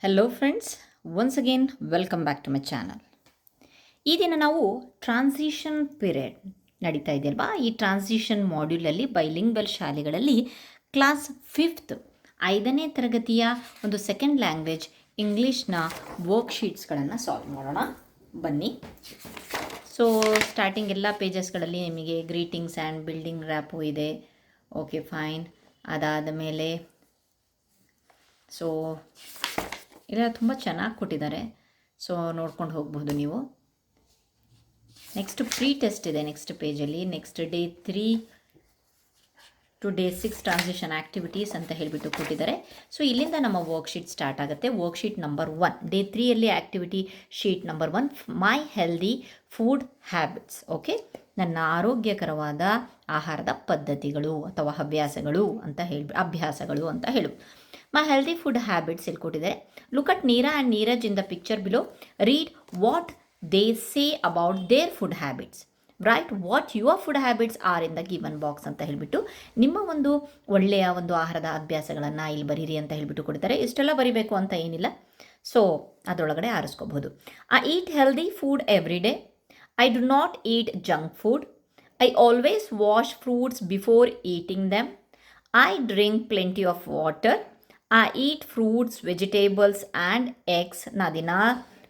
Hello friends, once again welcome back to my channel. ಈ ದಿನ ನಾವು ಟ್ರಾನ್ಸಿಷನ್ ಪೀರಿಯಡ್ ನಡೀತಾ ಇದೆಯಲ್ವಾ, ಈ ಟ್ರಾನ್ಸಿಷನ್ ಮಾಡ್ಯೂಲಲ್ಲಿ ಬೈಲಿಂಗ್ವಲ್ ಶಾಲೆಗಳಲ್ಲಿ ಕ್ಲಾಸ್ 5th 5ನೇ ತರಗತಿಯ ಒಂದು ಸೆಕೆಂಡ್ ಲ್ಯಾಂಗ್ವೇಜ್ ಇಂಗ್ಲೀಷ್ನ ವರ್ಕ್ಶೀಟ್ಸ್ಗಳನ್ನು ಸಾಲ್ವ್ ಮಾಡೋಣ. ಬನ್ನಿ. ಸೊ ಸ್ಟಾರ್ಟಿಂಗ್ ಎಲ್ಲ ಪೇಜಸ್ಗಳಲ್ಲಿ ನಿಮಗೆ ಗ್ರೀಟಿಂಗ್ಸ್ ಆ್ಯಂಡ್ ಬಿಲ್ಡಿಂಗ್ ರ್ಯಾಪು ಇದೆ. Okay, fine. ಅದಾದ ಮೇಲೆ ಇಲ್ಲ ತುಂಬ ಚೆನ್ನಾಗಿ ಕೊಟ್ಟಿದ್ದಾರೆ. ಸೊ ನೋಡ್ಕೊಂಡು ಹೋಗಬಹುದು ನೀವು. ನೆಕ್ಸ್ಟ್ ಪ್ರೀ ಟೆಸ್ಟ್ ಇದೆ ನೆಕ್ಸ್ಟ್ ಪೇಜಲ್ಲಿ. Next day 3 to day 6 transition activities ಅಂತ ಹೇಳಿಬಿಟ್ಟು ಕೊಟ್ಟಿದ್ದಾರೆ. ಸೊ ಇಲ್ಲಿಂದ ನಮ್ಮ ವರ್ಕ್ಶೀಟ್ ಸ್ಟಾರ್ಟ್ ಆಗುತ್ತೆ. ವರ್ಕ್ಶೀಟ್ ನಂಬರ್ 1 ಡೇ 3ಯಲ್ಲಿ activity sheet number 1 my healthy food habits. Okay, ನನ್ನ ಆರೋಗ್ಯಕರವಾದ ಆಹಾರದ ಪದ್ಧತಿಗಳು ಅಥವಾ ಅಭ್ಯಾಸಗಳು ಅಂತ ಹೇಳು. ಮೈ ಹೆಲ್ದಿ ಫುಡ್ ಹ್ಯಾಬಿಟ್ಸ್ ಇಲ್ಲಿ ಕೊಟ್ಟಿದ್ದಾರೆ. Look at Neera and Neeraj in the picture below. Read what they say about their food habits. Write what your food habits are in the given box ಅಂತ ಹೇಳಿಬಿಟ್ಟು ನಿಮ್ಮ ಒಂದು ಒಳ್ಳೆಯ ಒಂದು ಆಹಾರದ ಅಭ್ಯಾಸಗಳನ್ನು ಇಲ್ಲಿ ಬರೀರಿ ಅಂತ ಹೇಳಿಬಿಟ್ಟು ಕೊಡ್ತಾರೆ. ಇಷ್ಟೆಲ್ಲ ಬರಿಬೇಕು ಅಂತ ಏನಿಲ್ಲ. ಸೊ ಅದರೊಳಗಡೆ ಆರಿಸ್ಕೋಬಹುದು. I eat healthy food every day. I do not eat junk food. I always wash fruits before eating them. I drink plenty of water. I eat fruits, vegetables and eggs. ನಾ ದಿನ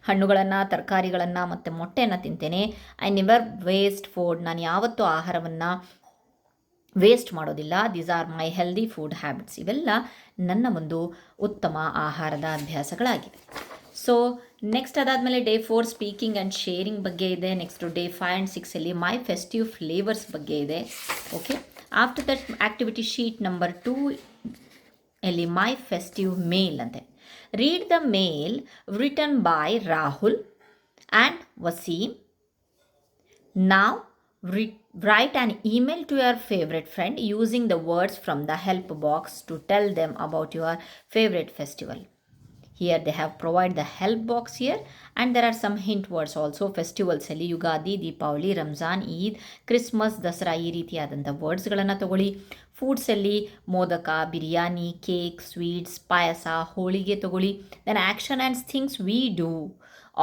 ಹಣ್ಣುಗಳನ್ನು, ತರಕಾರಿಗಳನ್ನು ಮತ್ತು ಮೊಟ್ಟೆಯನ್ನು ತಿಂತೇನೆ. I never waste food. ನಾನು ಯಾವತ್ತೂ ಆಹಾರವನ್ನು ವೇಸ್ಟ್ ಮಾಡೋದಿಲ್ಲ. These are my healthy food habits. ಇವೆಲ್ಲ ನನ್ನ ಒಂದು ಉತ್ತಮ ಆಹಾರದ ಅಭ್ಯಾಸಗಳಾಗಿವೆ. ಸೊ ನೆಕ್ಸ್ಟ್ ಅದಾದಮೇಲೆ ಡೇ 4 ಸ್ಪೀಕಿಂಗ್ ಆ್ಯಂಡ್ ಶೇರಿಂಗ್ ಬಗ್ಗೆ ಇದೆ. ನೆಕ್ಸ್ಟ್ ಡೇ 5 ಆ್ಯಂಡ್ 6ಅಲ್ಲಿ ಮೈ ಫೆಸ್ಟಿವ್ ಫ್ಲೇವರ್ಸ್ ಬಗ್ಗೆ ಇದೆ. Okay, after that activity sheet number 2 ಅಲ್ಲಿ ಮೈ ಫೆಸ್ಟಿವ್ ಮೇಲ್ ಅಂತೆ. Read the mail written by Rahul and Waseem. ನಾವ್ write an email to your favorite friend using the words from the help box to tell them about your favorite festival. Here they have provided the help box here, and there are some hint words also. Festivals ಅಲ್ಲಿ Ugadi, Deepavali, Ramzan, Eid, Christmas, Dasara ಈ ರೀತಿಯಾದಂಥ ವರ್ಡ್ಸ್ಗಳನ್ನು ತಗೊಳ್ಳಿ. ಫುಡ್ಸಲ್ಲಿ modak, biryani, cake, sweets, payasa, holige ತಗೊಳ್ಳಿ. Then action and things we do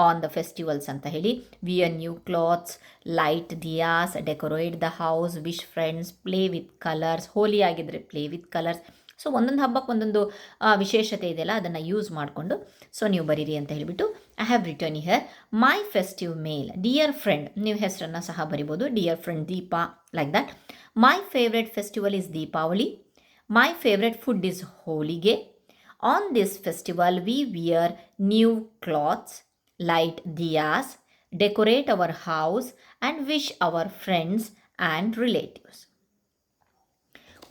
on the festivals ಅಂತ ಹೇಳಿ. Wear new clothes, light diyas, decorate the house, wish friends, play with colours. Holi ಆಗಿದ್ದರೆ ಪ್ಲೇ ವಿತ್ ಕಲರ್ಸ್. ಸೊ ಒಂದೊಂದು ಹಬ್ಬಕ್ಕೆ ಒಂದೊಂದು ವಿಶೇಷತೆ ಇದೆಯಲ್ಲ, ಅದನ್ನು ಯೂಸ್ ಮಾಡಿಕೊಂಡು ಸೊ ನೀವು ಬರೀರಿ ಅಂತ ಹೇಳಿಬಿಟ್ಟು I have written here my festive meal. Dear friend, ನೀವು ಹೆಸರನ್ನು ಸಹ ಬರಿಬೋದು. Dear friend Deepa, like that. My favourite festival is Deepavali. My favourite food is holige. On this festival we wear new clothes, light diyas, decorate our house and wish our friends and relatives.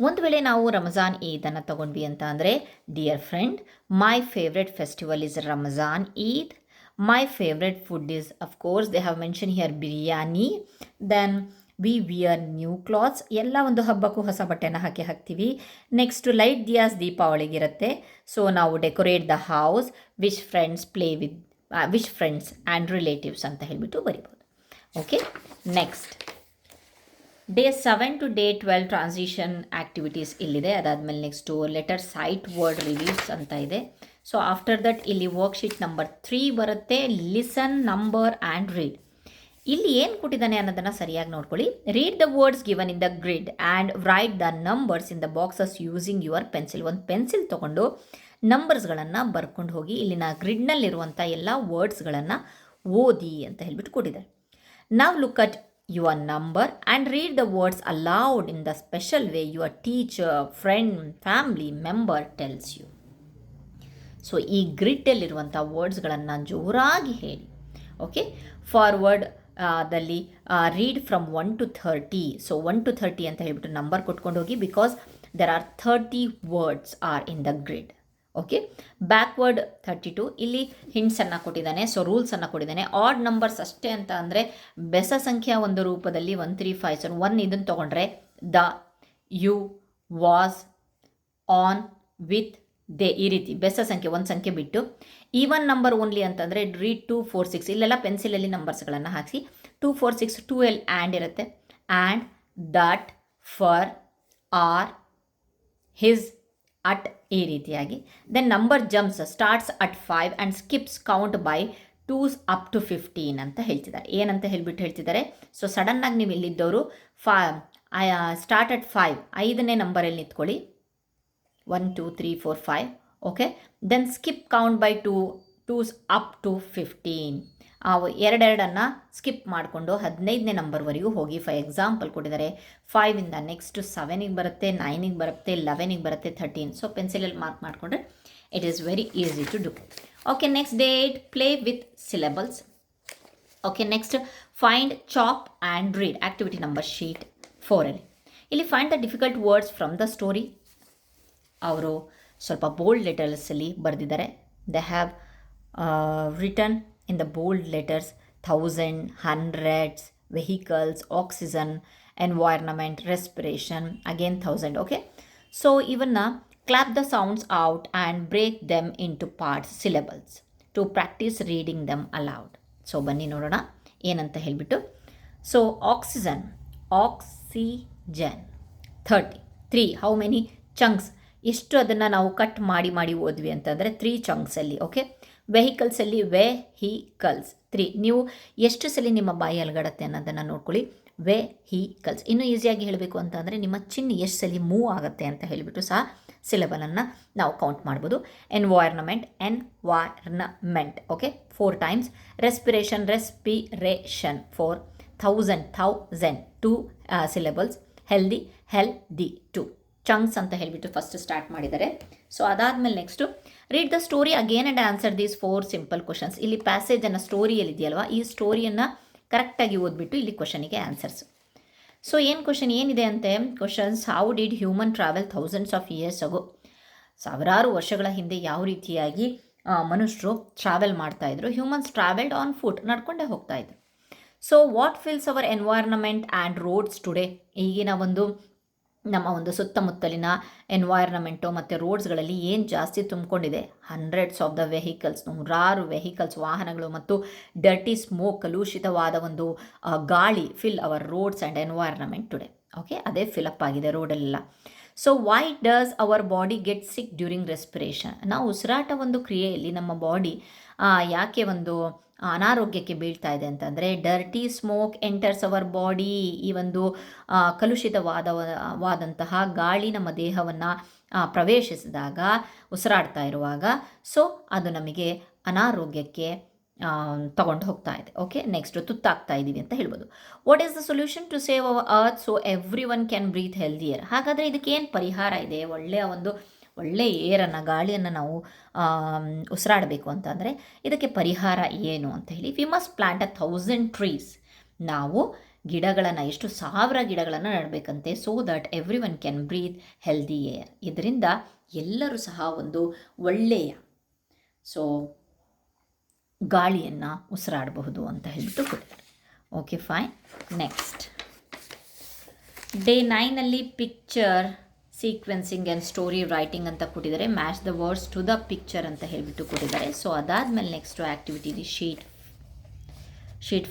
ಒಂದು ವೇಳೆ ನಾವು ರಂಜಾನ್ ಈದನ್ನು ತಗೊಂಡ್ವಿ ಅಂತ ಅಂದರೆ, dear friend, my favourite festival is Ramzan Eid. My favourite food is of course they have mention here biryani. Then we wear new clothes. ಎಲ್ಲ ಒಂದು ಹಬ್ಬಕ್ಕೂ ಹೊಸ ಬಟ್ಟೆನ ಹಾಕ್ತೀವಿ. ನೆಕ್ಸ್ಟ್ ಲೈಟ್ ದಿಯಾಸ್ ದೀಪಾವಳಿಗಿರುತ್ತೆ. ಸೊ ನಾವು decorate the house, wish friends, play with wish friends and relatives ಅಂತ ಹೇಳಿಬಿಟ್ಟು ಬರಿಬೋದು. Okay, next day 7 to day 12 transition activities ಇಲ್ಲಿದೆ. ಅದಾದಮೇಲೆ next letter sight word reviews ಅಂತ ಇದೆ. ಸೊ ಆಫ್ಟರ್ ದಟ್ ಇಲ್ಲಿ ವರ್ಕ್ಶೀಟ್ ನಂಬರ್ 3 ಬರುತ್ತೆ. Listen, number and read. ಇಲ್ಲಿ ಏನು ಕೊಟ್ಟಿದ್ದಾನೆ ಅನ್ನೋದನ್ನು ಸರಿಯಾಗಿ ನೋಡ್ಕೊಳ್ಳಿ. Read the words given in the grid and write the numbers in the boxes using your pencil. ಒಂದು ಪೆನ್ಸಿಲ್ ತೊಗೊಂಡು ನಂಬರ್ಸ್ಗಳನ್ನು ಬರ್ಕೊಂಡು ಹೋಗಿ ಇಲ್ಲಿನ ಗ್ರಿಡ್ನಲ್ಲಿರುವಂಥ ಎಲ್ಲ ವರ್ಡ್ಸ್ಗಳನ್ನು ಓದಿ ಅಂತ ಹೇಳ್ಬಿಟ್ಟು ಕೊಟ್ಟಿದ್ದಾರೆ. ನಾವ್ look at your number and read the words aloud in the special way your teacher, friend, family member tells you. So ಈ ಗ್ರಿಡ್ಡಲ್ಲಿರುವಂಥ ವರ್ಡ್ಸ್ಗಳನ್ನು ಜೋರಾಗಿ ಹೇಳಿ. ಓಕೆ, ಫಾರ್ವರ್ಡ್ ದಲ್ಲಿ read from 1 to 30. So 1 to 30 ಅಂತ ಹೇಳ್ಬಿಟ್ಟು ನಂಬರ್ ಕೊಟ್ಕೊಂಡು ಹೋಗಿ, because there are 30 words are in the grid. Okay, backward 32 ಇಲ್ಲಿ ಹಿಂಟ್ಸನ್ನು ಕೊಟ್ಟಿದ್ದಾನೆ. ಸೊ ರೂಲ್ಸನ್ನು ಕೊಟ್ಟಿದ್ದಾನೆ. ಆಡ್ ನಂಬರ್ಸ್ ಅಷ್ಟೇ ಅಂತ ಅಂದರೆ ಬೆಸ ಸಂಖ್ಯಾ ಒಂದು ರೂಪದಲ್ಲಿ 1 3 5 7 1 ಇದನ್ನು ತೊಗೊಂಡ್ರೆ the, you, was, on, with, they ಈ ರೀತಿ ಬೆಸ ಸಂಖ್ಯೆ ಒಂದು ಸಂಖ್ಯೆ ಬಿಟ್ಟು. ಈವನ್ ನಂಬರ್ ಓನ್ಲಿ ಅಂತಂದರೆ ರೀಡ್ 2 4 6 ಇಲ್ಲೆಲ್ಲ ಪೆನ್ಸಿಲಲ್ಲಿ ನಂಬರ್ಸ್ಗಳನ್ನು ಹಾಕಿ 2 4 6 2 ಎಲ್ ಆ್ಯಂಡ್ ಇರುತ್ತೆ. And, that, for, are, his, at ಈ ರೀತಿಯಾಗಿ. Then number jumps starts at 5 and skips count by 2s up to 15 ಅಂತ ಹೇಳ್ತಿದ್ದಾರೆ. ಏನಂತ ಹೇಳ್ತಿದ್ದಾರೆ, ಸೊ ಸಡನ್ನಾಗಿ ನೀವು ಇಲ್ಲಿದ್ದವರು ಸ್ಟಾರ್ಟ್ ಅಟ್ 5, 5ನೇ ನಂಬರಲ್ಲಿ ನಿಂತ್ಕೊಳ್ಳಿ, 1 2 3 4 5, okay. Then skip count by 2s up to 15, ಎರಡೆರಡನ್ನು ಸ್ಕಿಪ್ ಮಾಡಿಕೊಂಡು 15ನೇ ನಂಬರ್ವರೆಗೂ ಹೋಗಿ. ಫಾರ್ ಎಕ್ಸಾಂಪಲ್ ಕೊಟ್ಟಿದ್ದಾರೆ 5ಇಂದ ನೆಕ್ಸ್ಟ್ 7ಗೆ ಬರುತ್ತೆ, 9ಗೆ ಬರುತ್ತೆ, 11ಗೆ ಬರುತ್ತೆ, 13. ಸೊ ಪೆನ್ಸಿಲಲ್ಲಿ ಮಾರ್ಕ್ ಮಾಡಿಕೊಂಡ್ರೆ it is very easy to do. Okay, next day 8 play with syllables. Okay, next find chop and read activity number sheet 4ಅಲ್ಲಿ. ಇಲ್ಲಿ find the difficult words from the story. ಅವರು ಸ್ವಲ್ಪ ಬೋಲ್ಡ್ ಲೆಟರ್ಸಲ್ಲಿ ಬರೆದಿದ್ದಾರೆ. They have written in the bold letters 1000, hundreds, vehicles, oxygen, environment, respiration, again 1000. Okay, so even clap the sounds out and break them into parts, syllables, to practice reading them aloud. So ಬನ್ನಿ ನೋಡೋಣ ಏನಂತ ಹೇಳಿಬಿಟ್ಟು. So oxygen 3 how many chunks, ಎಷ್ಟು ಅದನ್ನು ನಾವು cut ಮಾಡಿ ಓದ್ವಿ ಅಂತಂದರೆ 3 ಚಂಕ್ಸಲ್ಲಿ. Okay, ವೆಹಿಕಲ್ಸಲ್ಲಿ vehicles 3. ನೀವು ಎಷ್ಟು ಸಲ ನಿಮ್ಮ ಬಾಯಿ ಅಲಗಡತ್ತೆ ಅನ್ನೋದನ್ನು ನೋಡ್ಕೊಳ್ಳಿ. ವೆಹಿಕಲ್ಸ್. ಇನ್ನೂ ಈಸಿಯಾಗಿ ಹೇಳಬೇಕು ಅಂತಂದರೆ ನಿಮ್ಮ ಚಿನ್ನ ಎಷ್ಟು ಸಲ ಮೂವ್ ಆಗುತ್ತೆ ಅಂತ ಹೇಳಿಬಿಟ್ಟು ಸಹ ಸಿಲೆಬಲನ್ನು ನಾವು ಕೌಂಟ್ ಮಾಡ್ಬೋದು. Environment okay 4 times. Respiration 4. 1000 2 syllables. Healthy 2 chunks ಅಂತ ಹೇಳಿಬಿಟ್ಟು ಫಸ್ಟ್ ಸ್ಟಾರ್ಟ್ ಮಾಡಿದ್ದಾರೆ. ಸೊ ಅದಾದಮೇಲೆ next read the story again and answer these 4 simple questions. ಇಲ್ಲಿ ಪ್ಯಾಸೇಜನ್ನು ಸ್ಟೋರಿಯಲ್ಲಿ ಇದೆಯಲ್ವಾ, ಈ ಸ್ಟೋರಿಯನ್ನು ಕರೆಕ್ಟಾಗಿ ಓದ್ಬಿಟ್ಟು ಇಲ್ಲಿ ಕ್ವಶನಿಗೆ ಆನ್ಸರ್ಸ್. ಸೊ ಏನು ಕ್ವಶನ್ ಏನಿದೆ ಅಂತೆ, questions how did human travel thousands of years ago. ಸಾವಿರಾರು ವರ್ಷಗಳ ಹಿಂದೆ ಯಾವ ರೀತಿಯಾಗಿ ಮನುಷ್ಯರು ಟ್ರಾವೆಲ್ ಮಾಡ್ತಾಯಿದ್ರು. ಹ್ಯೂಮನ್ಸ್ ಟ್ರಾವೆಲ್ಡ್ ಆನ್ ಫುಟ್, ನಡ್ಕೊಂಡೇ ಹೋಗ್ತಾಯಿದ್ರು. So what fills our environment and roads today. ಈಗಿನ ನಮ್ಮ ಒಂದು ಸುತ್ತಮುತ್ತಲಿನ ಎನ್ವೈರ್ನಮೆಂಟು ಮತ್ತು ರೋಡ್ಸ್ಗಳಲ್ಲಿ ಏನು ಜಾಸ್ತಿ ತುಂಬಿಕೊಂಡಿದೆ. ಹಂಡ್ರೆಡ್ಸ್ ಆಫ್ ದ ವೆಹಿಕಲ್ಸ್, ನೂರಾರು ವೆಹಿಕಲ್ಸ್, ವಾಹನಗಳು ಮತ್ತು ಡರ್ಟಿ ಸ್ಮೋಕ್, ಕಲುಷಿತವಾದ ಒಂದು ಗಾಳಿ fill our roads and environment today. Okay, ಅದೇ ಫಿಲಪ್ ಆಗಿದೆ ರೋಡೆಲ್ಲ. So why does our body get sick during respiration. ನಾವು ಉಸಿರಾಟ ಒಂದು ಕ್ರಿಯೆಯಲ್ಲಿ ನಮ್ಮ ಬಾಡಿ ಯಾಕೆ ಒಂದು ಅನಾರೋಗ್ಯಕ್ಕೆ ಬೀಳ್ತಾ ಇದೆ ಅಂತಂದರೆ dirty smoke enters our body. ಈ ಒಂದು ಕಲುಷಿತವಾದಂತಹ ಗಾಳಿ ನಮ್ಮ ದೇಹವನ್ನು ಪ್ರವೇಶಿಸಿದಾಗ, ಉಸಿರಾಡ್ತಾ ಇರುವಾಗ, ಸೊ ಅದು ನಮಗೆ ಅನಾರೋಗ್ಯಕ್ಕೆ ತಗೊಂಡು ಹೋಗ್ತಾ ಇದೆ. ಓಕೆ, ನೆಕ್ಸ್ಟ್ ತುತ್ತಾಗ್ತಾ ಇದ್ದೀವಿ ಅಂತ ಹೇಳ್ಬೋದು. What is the solution to save our earth so every one can breathe healthier. ಹಾಗಾದರೆ ಇದಕ್ಕೇನು ಪರಿಹಾರ ಇದೆ? ಒಳ್ಳೆಯ ಏರನ್ನು, ಗಾಳಿಯನ್ನು ನಾವು ಉಸಿರಾಡಬೇಕು ಅಂತಂದರೆ ಇದಕ್ಕೆ ಪರಿಹಾರ ಏನು ಅಂತ ಹೇಳಿ, ವಿ ಮಸ್ಟ್ ಪ್ಲಾಂಟ್ 1000 ಟ್ರೀಸ್. ನಾವು ಗಿಡಗಳನ್ನು, ಎಷ್ಟು 1000 ಗಿಡಗಳನ್ನು ನೆಡಬೇಕಂತೆ. So that every one can breathe healthy air. ಇದರಿಂದ ಎಲ್ಲರೂ ಸಹ ಒಂದು ಒಳ್ಳೆಯ ಗಾಳಿಯನ್ನು ಉಸಿರಾಡಬಹುದು ಅಂತ ಹೇಳಿಬಿಟ್ಟು ಕೊಡ್ತಾರೆ. Okay, fine. ನೆಕ್ಸ್ಟ್ ಡೇ 9ಅಲ್ಲಿ picture sequencing and story writing ಅಂತ ಕೊಟ್ಟಿದ್ದಾರೆ. Match the words to the picture ಅಂತ ಹೇಳಿಬಿಟ್ಟು ಕೊಟ್ಟಿದ್ದಾರೆ. ಸೊ ಅದಾದಮೇಲೆ ನೆಕ್ಸ್ಟು ಆ್ಯಕ್ಟಿವಿಟಿ ಇದೆ sheet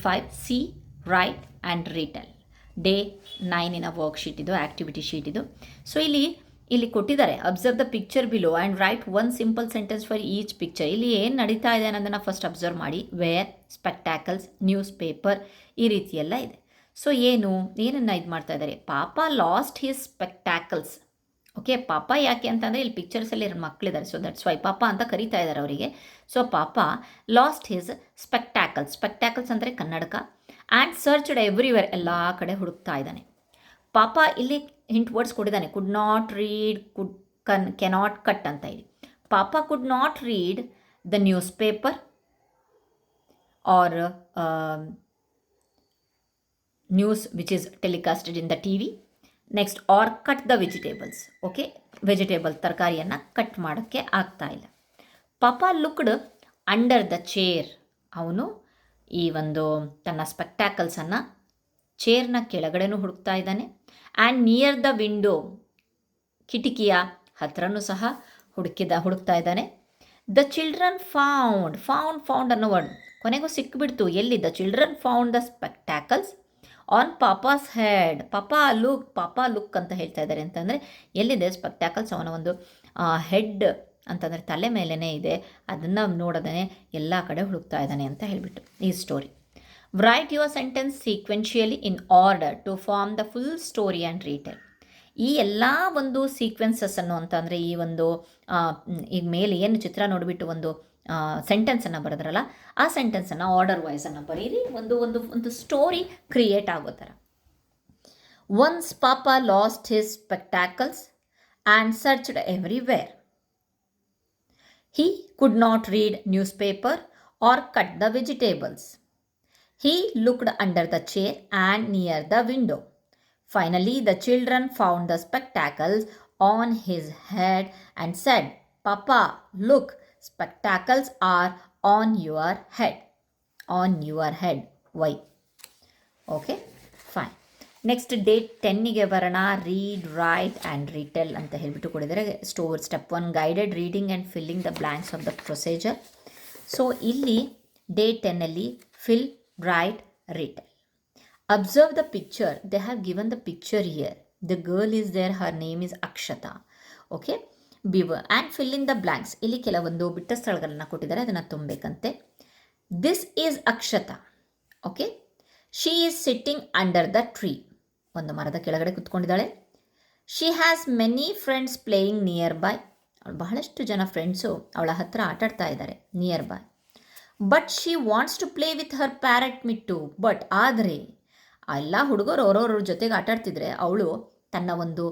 5 see write and retell. Day 9 worksheet ಇದು, ಆ್ಯಕ್ಟಿವಿಟಿ ಶೀಟ್ ಇದು. ಸೊ ಇಲ್ಲಿ ಕೊಟ್ಟಿದ್ದಾರೆ observe the picture below and write 1 simple sentence for each picture. ಇಲ್ಲಿ ಏನು ನಡೀತಾ ಇದೆ ಅನ್ನೋದನ್ನು ಫಸ್ಟ್ ಅಬ್ಸರ್ವ್ ಮಾಡಿ. ವೇರ್, ಸ್ಪೆಕ್ಟ್ಯಾಕಲ್ಸ್, ನ್ಯೂಸ್ ಪೇಪರ್, ಈ ರೀತಿಯೆಲ್ಲ ಇದೆ. ಸೊ ಏನನ್ನು ಇದು ಮಾಡ್ತಾ ಇದ್ದಾರೆ, ಪಾಪ ಲಾಸ್ಟ್ ಹಿಸ್ ಸ್ಪೆಕ್ಟ್ಯಾಕಲ್ಸ್. ಓಕೆ, ಪಾಪ ಯಾಕೆ ಅಂತಂದರೆ ಇಲ್ಲಿ ಪಿಕ್ಚರ್ಸಲ್ಲಿ 2 ಮಕ್ಕಳಿದ್ದಾರೆ. ಸೊ ದಟ್ಸ್ ವೈ ಪಾಪ ಅಂತ ಕರೀತಾ ಇದ್ದಾರೆ ಅವರಿಗೆ. ಸೊ ಪಾಪ ಲಾಸ್ಟ್ ಹಿಸ್ ಸ್ಪೆಕ್ಟ್ಯಾಕಲ್ಸ್ ಅಂದರೆ ಕನ್ನಡಕ. ಆ್ಯಂಡ್ ಸರ್ಚ್ಡ್ ಎವ್ರಿವೇರ್, ಎಲ್ಲ ಕಡೆ ಹುಡುಕ್ತಾ ಇದ್ದಾನೆ. ಪಾಪ ಇಲ್ಲಿ ಹಿಂಟ್ ವರ್ಡ್ಸ್ ಕೊಟ್ಟಿದ್ದಾನೆ. Could not read, cannot cut ಅಂತ ಹೇಳಿ. ಪಾಪ could not read the newspaper or news which is telecasted in the TV. Next or cut the vegetables. Okay, vegetable ತರಕಾರಿಯನ್ನು ಕಟ್ ಮಾಡೋಕ್ಕೆ ಆಗ್ತಾ ಇಲ್ಲ. ಪಾಪ ಲುಕ್ಡ್ ಅಂಡರ್ ದ ಚೇರ್. ಅವನು ಈ ಒಂದು ತನ್ನ ಸ್ಪೆಕ್ಟ್ಯಾಕಲ್ಸನ್ನು ಚೇರ್ನ ಕೆಳಗಡೆನೂ ಹುಡುಕ್ತಾ ಇದ್ದಾನೆ. ಆ್ಯಂಡ್ ನಿಯರ್ ದ ವಿಂಡೋ, ಕಿಟಕಿಯ ಹತ್ರನೂ ಸಹ ಹುಡುಕ್ತಾ ಇದ್ದಾನೆ. ದ ಚಿಲ್ಡ್ರನ್ ಫೌಂಡ್ ಅನ್ನೋ ವರ್ಡ್ ಕೊನೆಗೂ ಸಿಕ್ಕಿಬಿಡ್ತು. ಎಲ್ಲಿ? The children found the spectacles on papa's head. Papa look ಅಂತ ಹೇಳ್ತಾ ಇದ್ದಾರೆ ಅಂತಂದರೆ ಎಲ್ಲಿದೆ ಸ್ಪೆಕ್ಟ್ಯಾಕಲ್ಸ್? ಅವನ ಒಂದು ಹೆಡ್ ಅಂತಂದರೆ ತಲೆ ಮೇಲೇ ಇದೆ, ಅದನ್ನು ನೋಡೋದೇ ಎಲ್ಲ ಕಡೆ ಹುಡುಕ್ತಾ ಇದ್ದಾನೆ ಅಂತ ಹೇಳಿಬಿಟ್ಟು ಈ story. Write your sentence sequentially in order to form the full story and retell. ಈ ಎಲ್ಲ ಒಂದು ಸೀಕ್ವೆನ್ಸಸ್ಸನ್ನು ಅಂತಂದರೆ ಈ ಒಂದು ಈಗ ಮೇಲೆ ಏನು ಚಿತ್ರ ನೋಡಿಬಿಟ್ಟು ಒಂದು ಸೆಂಟೆನ್ಸನ್ನು ಬರೆದ್ರಲ್ಲ, ಆ ಸೆಂಟೆನ್ಸನ್ನು ಆರ್ಡರ್ ವೈಸನ್ನು ಬರೀರಿ, ಒಂದು ಒಂದು ಒಂದು ಸ್ಟೋರಿ ಕ್ರಿಯೇಟ್ ಆಗೋ ಥರ. Once papa lost his spectacles and searched everywhere. He could not read newspaper or cut the vegetables. He looked under the chair and near the window. Finally, the children found the spectacles on his head and said, "Papa, look, spectacles are on your head." On your head. Why? Okay, fine. Next day 10ಗೆ ಬರೋಣ. Read, write and retell ಅಂತ ಹೇಳಿಬಿಟ್ಟು ಕೊಡಿದರೆ step 1 guided reading and filling the blanks of the procedure. So ಇಲ್ಲಿ day 10ಅಲ್ಲಿ fill, write, retell. Observe the picture. They have given the picture here. The girl is there, her name is Akshata. Okay, beware and fill in the blanks. ಇಲ್ಲಿ ಕೆಲವೊಂದು ಬಿಟ್ಟ ಸ್ಥಳಗಳನ್ನು ಕೊಟ್ಟಿದ್ದಾರೆ, ಅದನ್ನು ತುಂಬಬೇಕಂತೆ. This is Akshata. Okay, she is sitting under the tree. ಒಂದು ಮರದ ಕೆಳಗಡೆ ಕುತ್ಕೊಂಡಿದ್ದಾಳೆ. She has many friends playing nearby. ಅವಳು ಬಹಳಷ್ಟು ಜನ ಫ್ರೆಂಡ್ಸು ಅವಳ ಹತ್ರ ಆಟಾಡ್ತಾ ಇದ್ದಾರೆ nearby. But she wants to play with her parrot Mittu. But ಆದರೆ ಎಲ್ಲ ಹುಡುಗರು ಅವ್ರವ್ರ ಜೊತೆಗೆ ಆಟಾಡ್ತಿದ್ರೆ ಅವಳು ತನ್ನ ಒಂದು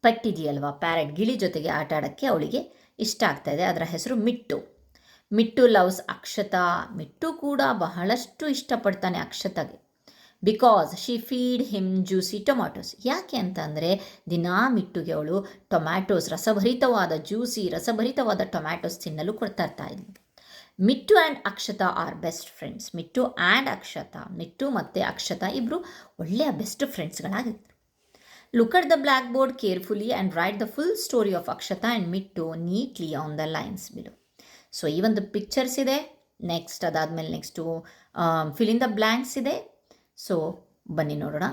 ಪೆಟ್ ಇದೆಯಲ್ವಾ, ಪ್ಯಾರೆಟ್, ಗಿಳಿ ಜೊತೆಗೆ ಆಟ ಆಡೋಕ್ಕೆ ಅವಳಿಗೆ ಇಷ್ಟ ಆಗ್ತಾಯಿದೆ. ಅದರ ಹೆಸರು ಮಿಟ್ಟು. ಮಿಟ್ಟು ಲವ್ಸ್ ಅಕ್ಷತಾ. ಮಿಟ್ಟು ಕೂಡ ಬಹಳಷ್ಟು ಇಷ್ಟಪಡ್ತಾನೆ ಅಕ್ಷತಾಗೆ. Because she feed him juicy tomatoes. ಯಾಕೆ ಅಂತಂದರೆ ದಿನಾ ಮಿಟ್ಟುಗೆ ಅವಳು ಟೊಮ್ಯಾಟೋಸ್, ರಸಭರಿತವಾದ ಟೊಮ್ಯಾಟೋಸ್ ತಿನ್ನಲು ಕೊಡ್ತಾ ಇದ್ಲು. Mittu and Akshata are best friends. Mittu and Akshata, Mittu ಮತ್ತು ಅಕ್ಷತಾ ಇಬ್ಬರು ಒಳ್ಳೆಯ ಬೆಸ್ಟ್ ಫ್ರೆಂಡ್ಸ್ಗಳಾಗಿದ್ದರು. Look at the blackboard carefully and write the full story of Akshata and Mittu neatly on the lines below. So ಈ ಒಂದು ಪಿಕ್ಚರ್ಸ್ ಇದೆ. ನೆಕ್ಸ್ಟ್ ಅದಾದಮೇಲೆ next fill in the blanks ಇದೆ. So ಬನ್ನಿ ನೋಡೋಣ.